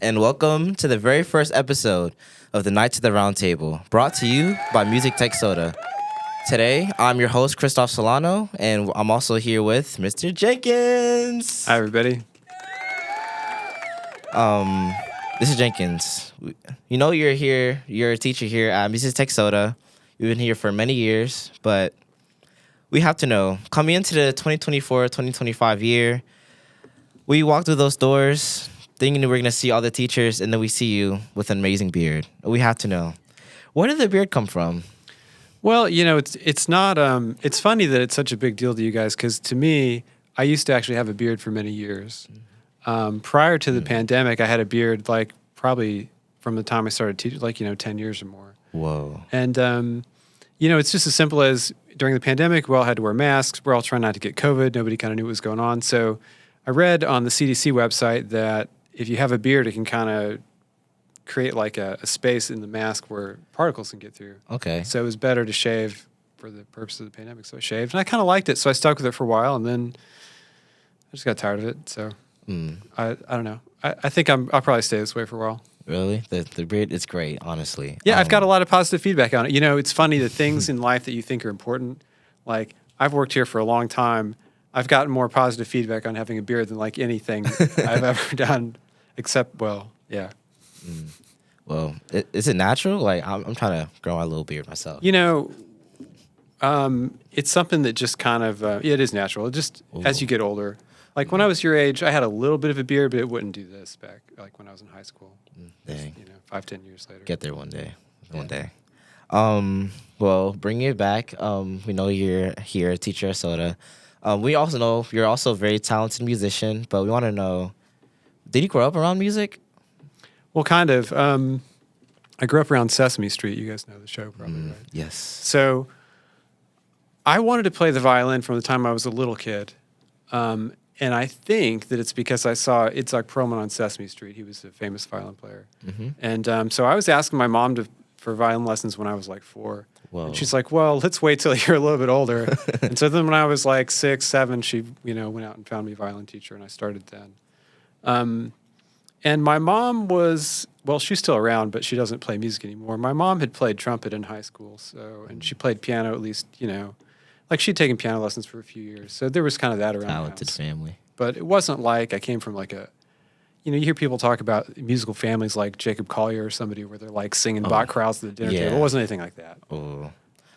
and welcome to the very first episode of the Knights of the Round Table, brought to you by Music Tech Sota. Today, I'm your host, Christoff Solano, and I'm also here with Mr. Jenkins. Hi, everybody. This is Jenkins. You know you're here, you're a teacher here at Music Tech Sota. You've been here for many years, but we have to know, coming into the 2024-2025 year, we walked through those doors thinking we were going to see all the teachers, and then we see you with an amazing beard. We have to know, where did the beard come from? Well, you know, it's not, it's funny that it's such a big deal to you guys, because to me, I used to actually have a beard for many years. Prior to the pandemic, I had a beard, like, probably from the time I started teaching, like, 10 years or more. Whoa. And, it's just as simple as during the pandemic, we all had to wear masks. We're all trying not to get COVID. Nobody kind of knew what was going on. So I read on the CDC website that if you have a beard, it can kind of create like a space in the mask where particles can get through. Okay. So it was better to shave for the purpose of the pandemic. So I shaved, and I kind of liked it. So I stuck with it for a while, and then I just got tired of it. So I don't know. I think I'll probably stay this way for a while. Really? The beard is great, honestly. Yeah, I've got a lot of positive feedback on it. You know, it's funny, the things in life that you think are important, like I've worked here for a long time. I've gotten more positive feedback on having a beard than like anything I've ever done, except, well, yeah. Well, is it natural? Like, I'm trying to grow my little beard myself. You know, it's something that just kind of, it is natural. It just, as you get older. Like when I was your age, I had a little bit of a beard, but it wouldn't do this back, like when I was in high school. Dang. Just, 5-10 years later. Get there one day. One day. Well, bringing it back, we know you're here, a teacher at Sota. We also know you're also a very talented musician, but we want to know, did you grow up around music? Well, kind of. I grew up around Sesame Street. You guys know the show, probably, right? Yes. So I wanted to play the violin from the time I was a little kid. And I think that it's because I saw Itzhak Perlman on Sesame Street. He was a famous violin player. And so I was asking my mom for violin lessons when I was like 4. Whoa. And she's like, well, let's wait till you're a little bit older. And so then when I was like 6, 7, she went out and found me a violin teacher, and I started then. And my mom was, well, she's still around, but she doesn't play music anymore. My mom had played trumpet in high school, and she played piano at least, like she'd taken piano lessons for a few years. So there was kind of that around. Talented family. But it wasn't like I came from like you hear people talk about musical families like Jacob Collier or somebody where they're like singing Bach chorales at the dinner table. It wasn't anything like that. Oh,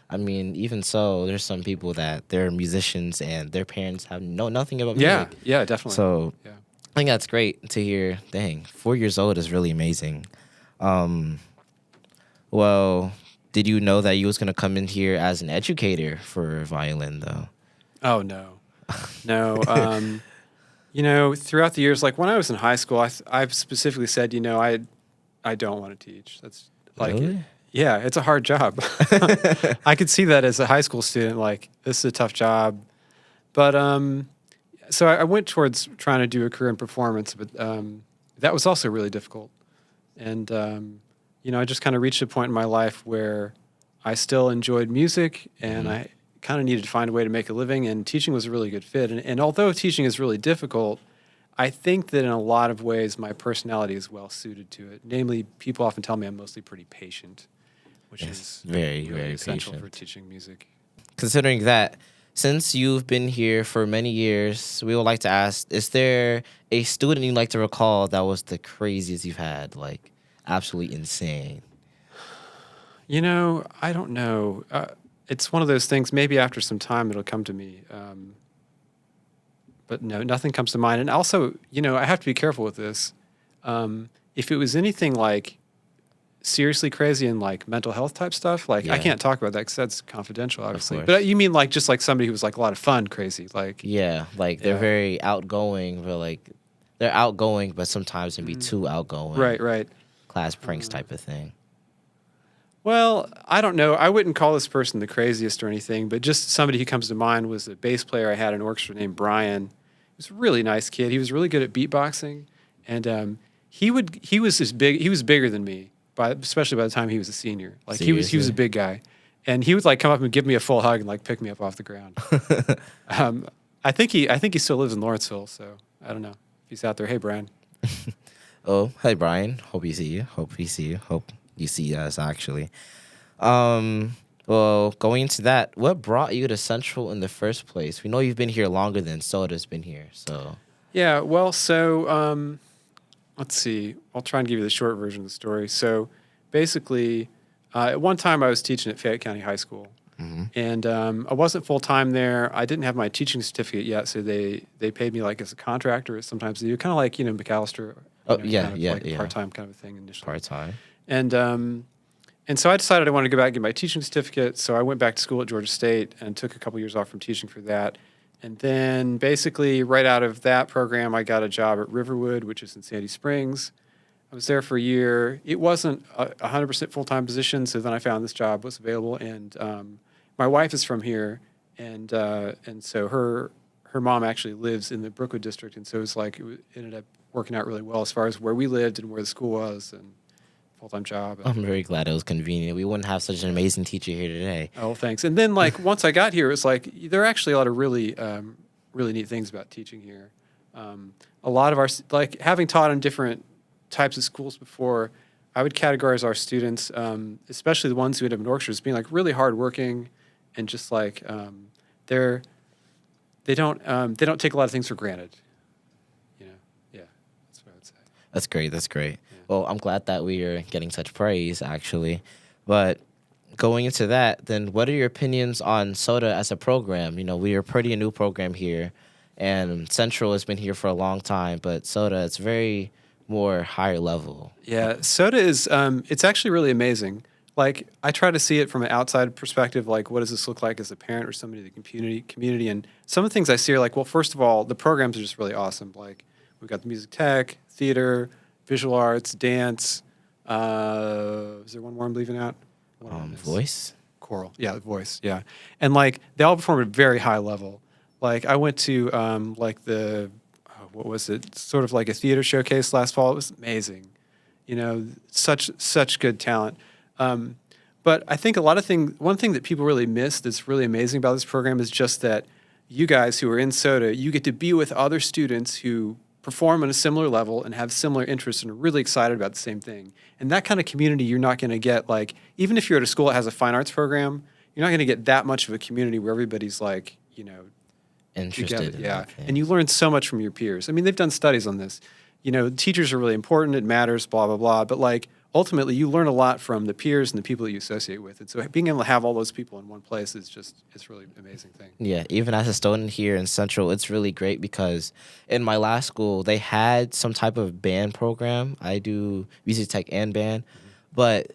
I mean, even so, there's some people that they're musicians and their parents know nothing about music. Yeah, definitely. So yeah. I think that's great to hear. Dang, 4 years old is really amazing. Well, did you know that you was going to come in here as an educator for violin, though? Oh, no. No. Throughout the years, like when I was in high school, I've specifically said, I don't want to teach. That's like, really? Yeah, it's a hard job. I could see that as a high school student, like this is a tough job. But so I went towards trying to do a career in performance, but that was also really difficult. And, I just kind of reached a point in my life where I still enjoyed music, and I kind of needed to find a way to make a living, and teaching was a really good fit. And although teaching is really difficult, I think that in a lot of ways my personality is well suited to it. Namely, people often tell me I'm mostly pretty patient, which is very, really very essential patient for teaching music. Considering that, since you've been here for many years, we would like to ask, is there a student you'd like to recall that was the craziest you've had, like absolutely insane? I don't know. It's one of those things, maybe after some time it'll come to me. But no, nothing comes to mind. And also, I have to be careful with this. If it was anything like seriously crazy and like mental health type stuff, like I can't talk about that because that's confidential, obviously. But you mean like just like somebody who was like a lot of fun crazy, like they're very outgoing, but like they're outgoing, but sometimes can be too outgoing. Right. Class pranks type of thing. Well, I don't know. I wouldn't call this person the craziest or anything, but just somebody who comes to mind was a bass player I had in orchestra named Brian. He was a really nice kid. He was really good at beatboxing, and he was bigger than me, especially by the time he was a senior. Like he was a big guy, and he would like come up and give me a full hug and like pick me up off the ground. I think he still lives in Lawrenceville, so I don't know if he's out there. Hey, Brian. Oh, hey Brian. Hope you see you. Hope we see you. Hope you see us actually. Well, going into that, what brought you to Central in the first place? We know you've been here longer than Soda's been here, so. Yeah, well, so let's see. I'll try and give you the short version of the story. So basically, at one time I was teaching at Fayette County High School. And I wasn't full-time there. I didn't have my teaching certificate yet, so they paid me like as a contractor. Sometimes they do, kind of like, McAllister. Oh, Kind of like part-time kind of a thing initially. Part-time. And so I decided I wanted to go back and get my teaching certificate. So I went back to school at Georgia State and took a couple years off from teaching for that. And then basically right out of that program, I got a job at Riverwood, which is in Sandy Springs. I was there for a year. It wasn't a 100% full-time position, so then I found this job was available. And my wife is from here, and so her mom actually lives in the Brookwood district, and so it was like it ended up working out really well as far as where we lived and where the school was, and full-time job. I'm very glad it was convenient. We wouldn't have such an amazing teacher here today. Oh, thanks. And then like once I got here, it was like there are actually a lot of really really neat things about teaching here. A lot of our like having taught in different types of schools before, I would categorize our students, especially the ones who end up in orchestras, being like really hardworking. And just like they don't take a lot of things for granted, Yeah, that's what I would say. That's great. That's great. Yeah. Well, I'm glad that we are getting such praise, actually. But going into that, then what are your opinions on Sota as a program? We are pretty new program here, and Central has been here for a long time, but Sota, it's very more higher level. Yeah, Sota is it's actually really amazing. Like, I try to see it from an outside perspective, like, what does this look like as a parent or somebody in the community? And some of the things I see are like, well, first of all, the programs are just really awesome. Like, we've got the music tech, theater, visual arts, dance. Is there one more I'm leaving out? Voice? Choral. Yeah, voice, yeah. And, like, they all perform at a very high level. Like, I went to, what was it? Sort of like a theater showcase last fall. It was amazing. Such good talent. But I think one thing that people really miss that's really amazing about this program is just that you guys who are in Sota, you get to be with other students who perform on a similar level and have similar interests and are really excited about the same thing. And that kind of community you're not going to get, like, even if you're at a school that has a fine arts program, you're not going to get that much of a community where everybody's like, interested. Yeah. And you learn so much from your peers. I mean, they've done studies on this. Teachers are really important. It matters, blah, blah, blah. But, like, ultimately, you learn a lot from the peers and the people that you associate with. And so being able to have all those people in one place it's really an amazing thing. Yeah, even as a student here in Central, it's really great because in my last school, they had some type of band program. I do music tech and band, but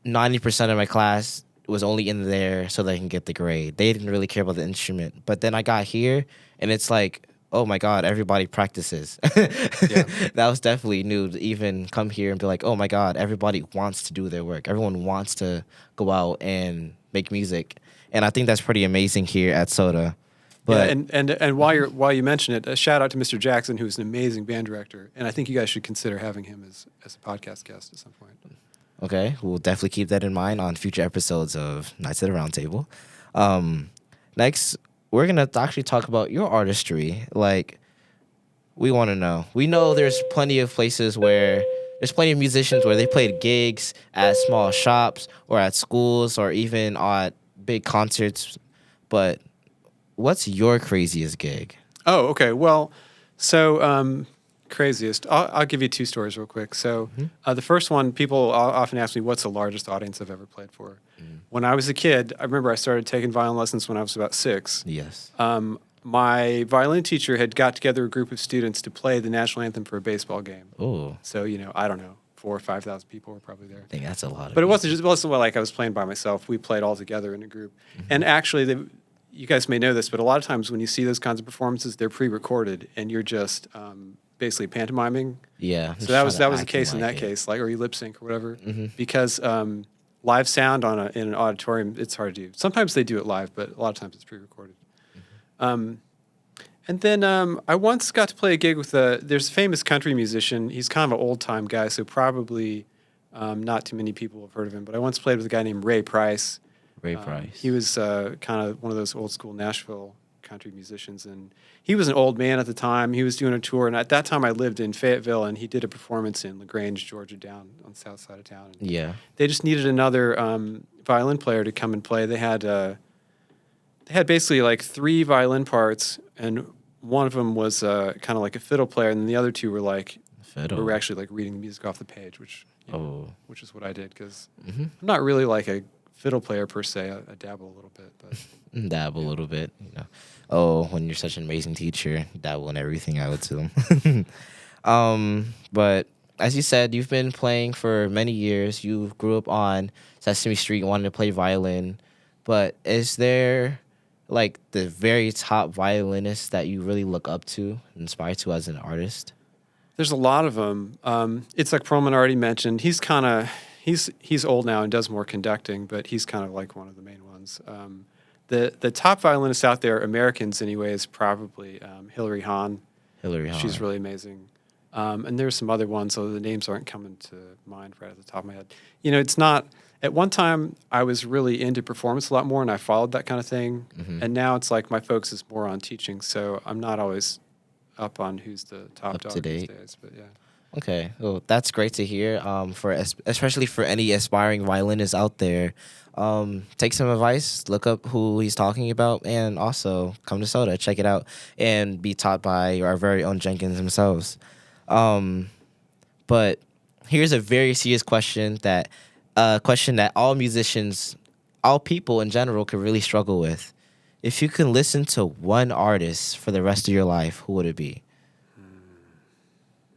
90% of my class was only in there so they can get the grade. They didn't really care about the instrument. But then I got here, and it's like, oh my God, everybody practices. Yeah. That was definitely new to even come here and be like, oh my God, everybody wants to do their work. Everyone wants to go out and make music. And I think that's pretty amazing here at Sota. But yeah, and while you mention it, a shout out to Mr. Jackson, who's an amazing band director. And I think you guys should consider having him as a podcast guest at some point. Okay, we'll definitely keep that in mind on future episodes of Nights at the Roundtable. Next, we're going to actually talk about your artistry. Like, we want to know. We know there's plenty of places where there's plenty of musicians where they played gigs at small shops or at schools or even at big concerts. But what's your craziest gig? Oh, okay. Well, so craziest. I'll give you two stories real quick. So the first one, people often ask me, what's the largest audience I've ever played for? When I was a kid, I remember I started taking violin lessons when I was about 6. Yes. My violin teacher had got together a group of students to play the national anthem for a baseball game. Oh. So, I don't know, 4,000 or 5,000 people were probably there. I think that's a lot. But it wasn't like I was playing by myself. We played all together in a group. And actually, you guys may know this, but a lot of times when you see those kinds of performances, they're pre-recorded, and you're just basically pantomiming. Yeah. So that was the case in that case, like, or you lip sync or whatever, because live sound in an auditorium, it's hard to do. Sometimes they do it live, but a lot of times it's pre-recorded. And then I once got to play a gig with there's a famous country musician. He's kind of an old-time guy, so probably not too many people have heard of him. But I once played with a guy named Ray Price. Ray Price. He was kind of one of those old-school Nashville country musicians. And he was an old man at the time. He was doing a tour. And at that time, I lived in Fayetteville, and he did a performance in LaGrange, Georgia, down on the south side of town. And Yeah. they just needed another violin player to come and play. They had basically like 3 violin parts, and one of them was kind of like a fiddle player, and then the other 2 were like Fiddle. we were actually like reading the music off the page, which which is what I did because Mm-hmm. I'm not really like a fiddle player per se. I dabble a little bit, but Dabble a little bit, you know. Oh, when you're such an amazing teacher, you dabble in everything, I would too. But as you said, you've been playing for many years. You grew up on Sesame Street, wanting to play violin. But is there like the very top violinist that you really look up to, inspire to as an artist? there's a lot of them. It's like Perlman already mentioned. He's old now and does more conducting, but he's kind of like one of the main ones. The top violinists out there, Americans anyway, is probably Hilary Hahn. Hilary Hahn. She's really amazing. And there's some other ones, so the names aren't coming to mind right at the top of my head. You know, it's not. At one time, I was really into performance a lot more, and I followed that kind of thing. Mm-hmm. And now it's like my focus is more on teaching, so I'm not always up on who's the top Up dog to these date. days. But yeah. Okay, well, that's great to hear. Especially for any aspiring violinists out there, take some advice, look up who he's talking about, and also come to Sota, check it out, and be taught by our very own Jenkins themselves. But here's a very serious question that all musicians, all people in general, could really struggle with. If you could listen to one artist for the rest of your life, who would it be?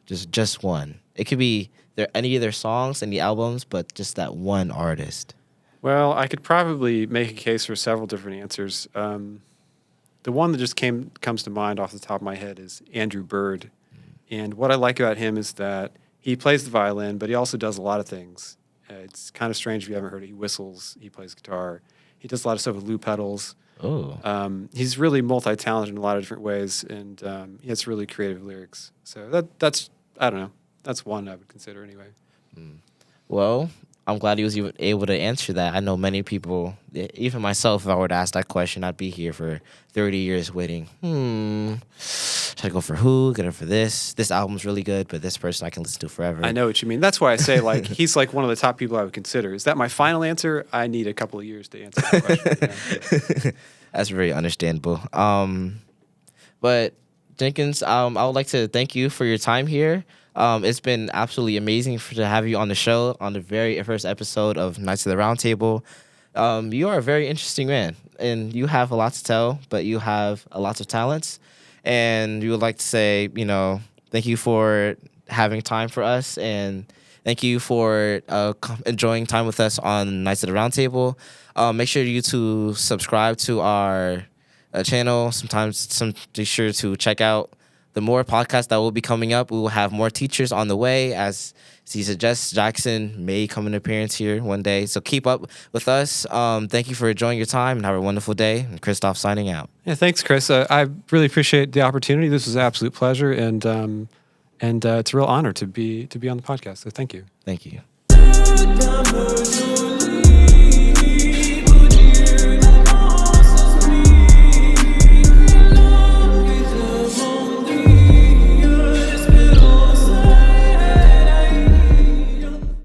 Just one. It could be any of their songs, any albums, but just that one artist. Well, I could probably make a case for several different answers. The one that just comes to mind off the top of my head is Andrew Bird. And what I like about him is that he plays the violin, but he also does a lot of things. It's kind of strange if you haven't heard it. He whistles, he plays guitar, he does a lot of stuff with loop pedals. Oh. He's really multi-talented in a lot of different ways, and he has really creative lyrics. So that's I don't know. That's one I would consider anyway. Well, I'm glad he was even able to answer that. I know many people, even myself, if I were to ask that question, I'd be here for 30 years waiting. Should I go for who? Get it for this? This album's really good, but this person I can listen to forever. I know what you mean. That's why I say, like, he's like one of the top people I would consider. Is that my final answer? I need a couple of years to answer that question. Yeah. That's very understandable. But Jenkins, I would like to thank you for your time here. It's been absolutely amazing to have you on the show on the very first episode of Knights of the Round Table. You are a very interesting man, and you have a lot to tell, but you have a lot of talents. And we would like to say, thank you for having time for us, and thank you for enjoying time with us on Knights of the Round Table. Make sure you to subscribe to our channel. Be sure to check out the more podcasts that will be coming up. We will have more teachers on the way. As he suggests, Jackson may come in appearance here one day. So keep up with us. Thank you for enjoying your time, and have a wonderful day. And Christoff signing out. Yeah, thanks, Chris. I really appreciate the opportunity. This was an absolute pleasure, and it's a real honor to be on the podcast. So thank you. Thank you.